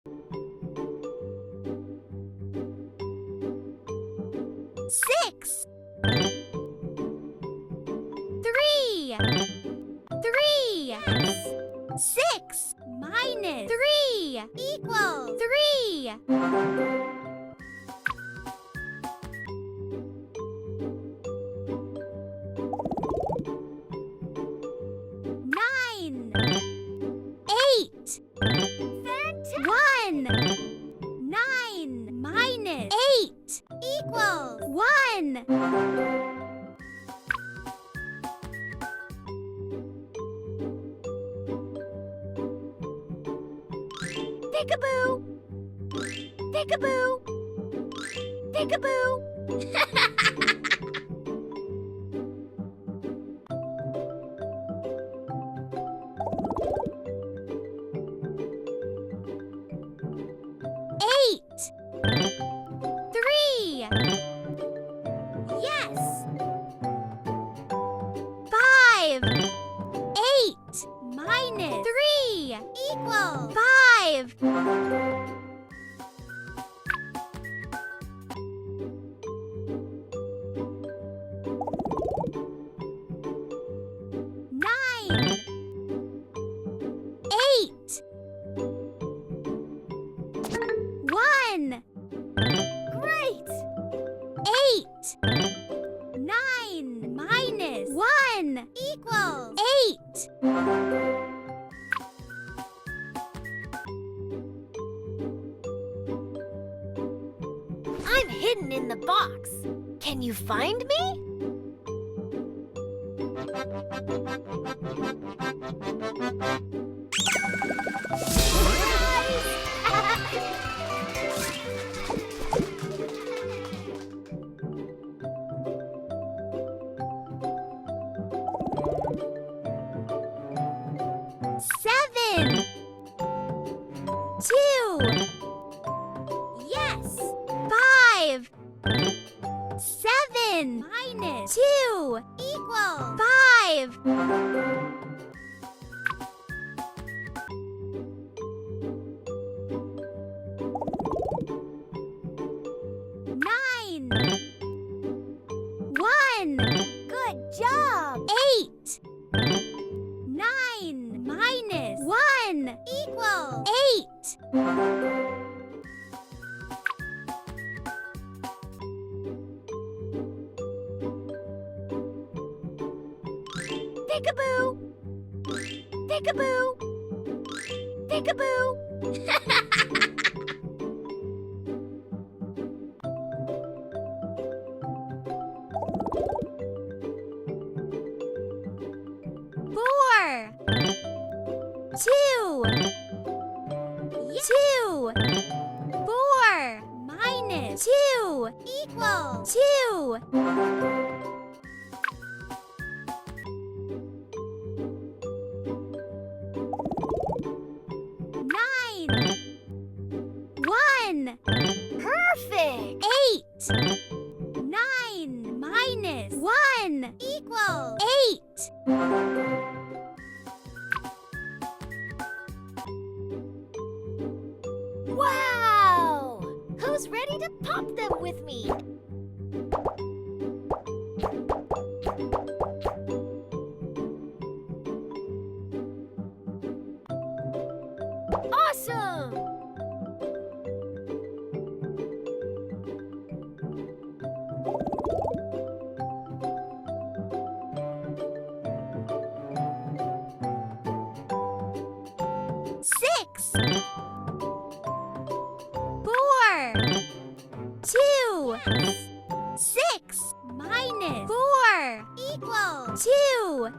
6. 3. 3. 6 minus 3 equals 3. 9. 8. 1. 9 minus 8 equals 1. Peekaboo! Peekaboo! Peekaboo! Eight. 3. Yes. 5. 8 minus 3 equals 5. 9. 8. 1. Great! 8. 9 minus 1 equals 8. I'm hidden in the box. Can you find me? Seven. 2. Yes. 5. 7 minus 2 equals 5. 9. 1. Good job. 8. 9 minus 1 equals 8. Peekaboo! Peekaboo! Peekaboo! 4. 2. Yes. 2. 4 minus 2 equals 2. 9. 1. Perfect! 8. 9 minus 1 equals 8. Wow! Who's ready to pop them with me? Awesome! Six. 4. 2. 6 minus 4 equals 2.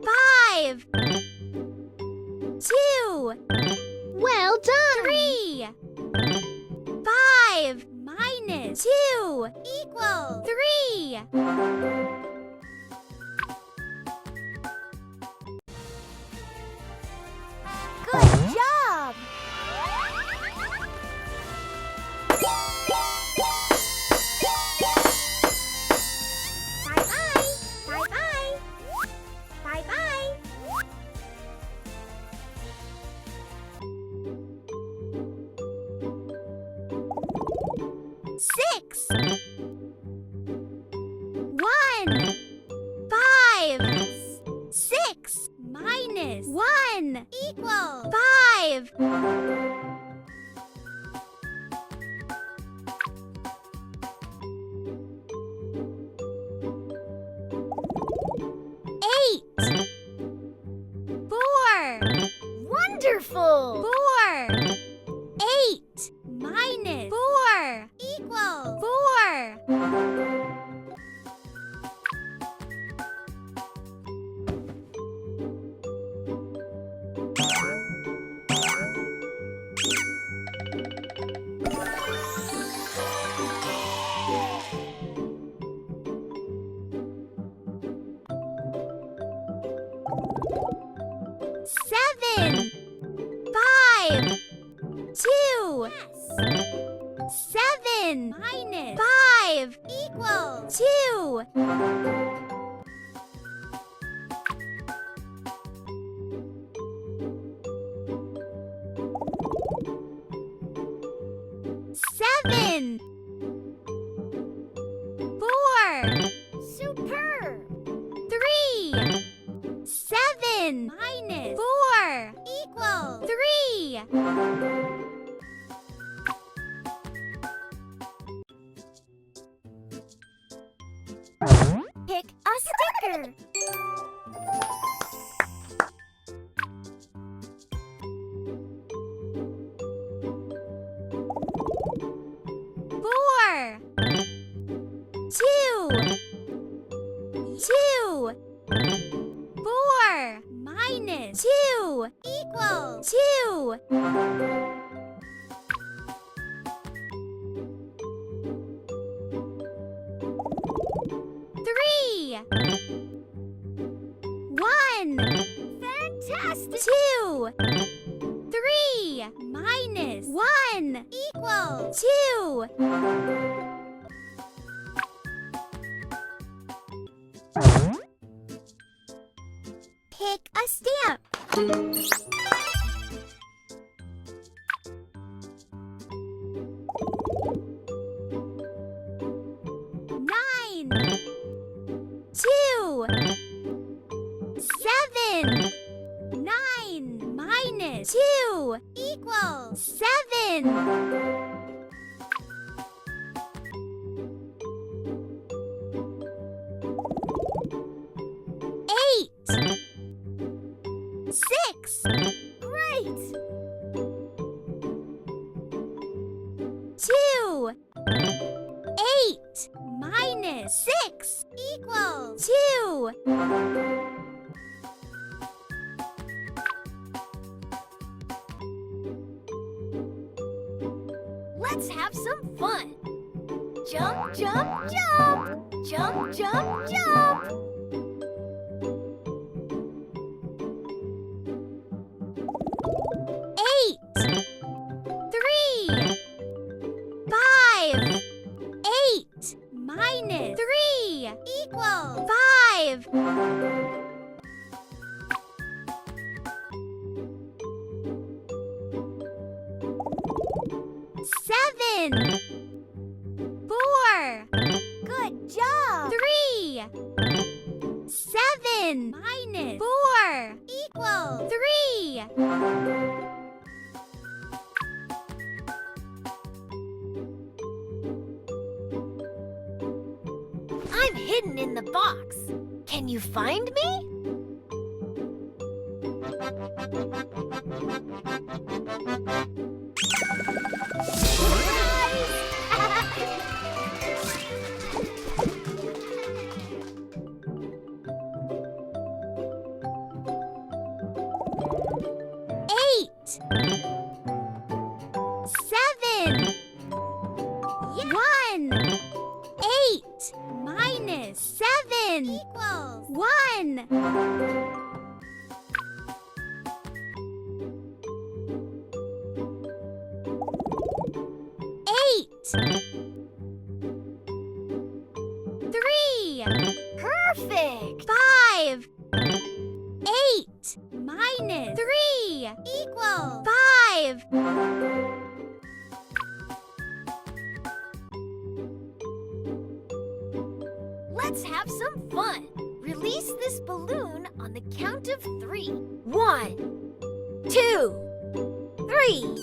5. 2. Well done. 3. 5 minus 2 equals 3. Good job! Bye-bye! 1 equals 5. 8 4 wonderful. 4 8 Minus 4 equals 4. 7 5 2 yes. 7 Minus 5 equals 2. 7 4 superb. 3 7 Minus 4 equals 3. pick a sticker. Four, 2 2 4 Minus 2 equals 2. Three, 1 fantastic. 2 3 Minus 1 equals 2. pick a stamp. Nine, 2 7 9 Minus 2 equals 7. 8 6 great. 2 8 Minus 6 equals 2. let's have some fun. Jump, jump, jump. Jump, jump, jump. Eight, 3 5 8 Minus 3 equals 5. Seven, 4 good job. 3 7 Minus 4 equals 3. I'm hidden in the box. Can you find me? Eight, 7 1 8 Minus 7 equals 1. Eight, 3 perfect. 5 8 Minus 3 equals 5. let's have some fun. Release this balloon on the count of 3. 1, 2, 3.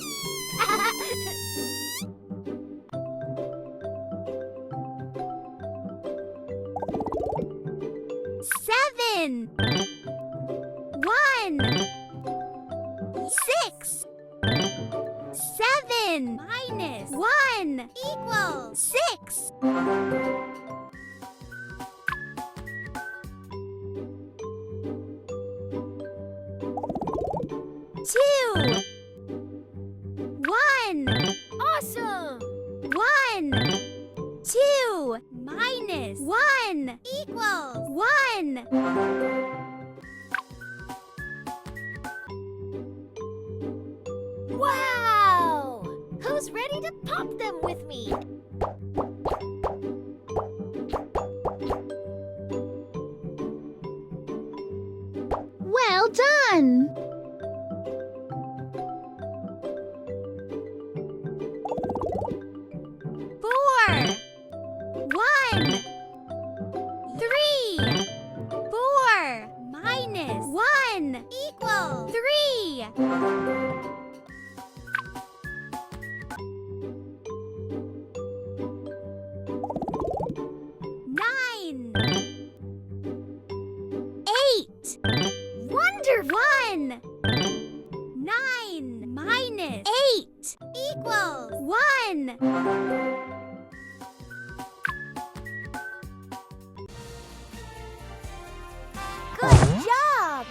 7. 1. 6. 7 minus 1 equals 6. 2. 1. Awesome! 1. 2 minus 1 equals 1. Wow! Who's ready to pop them with me? Well done! 4. 1. 3. 4 minus 1 equals 3. 9. 8. Wonderful! 1. 9 minus 8 equals 1. Good job!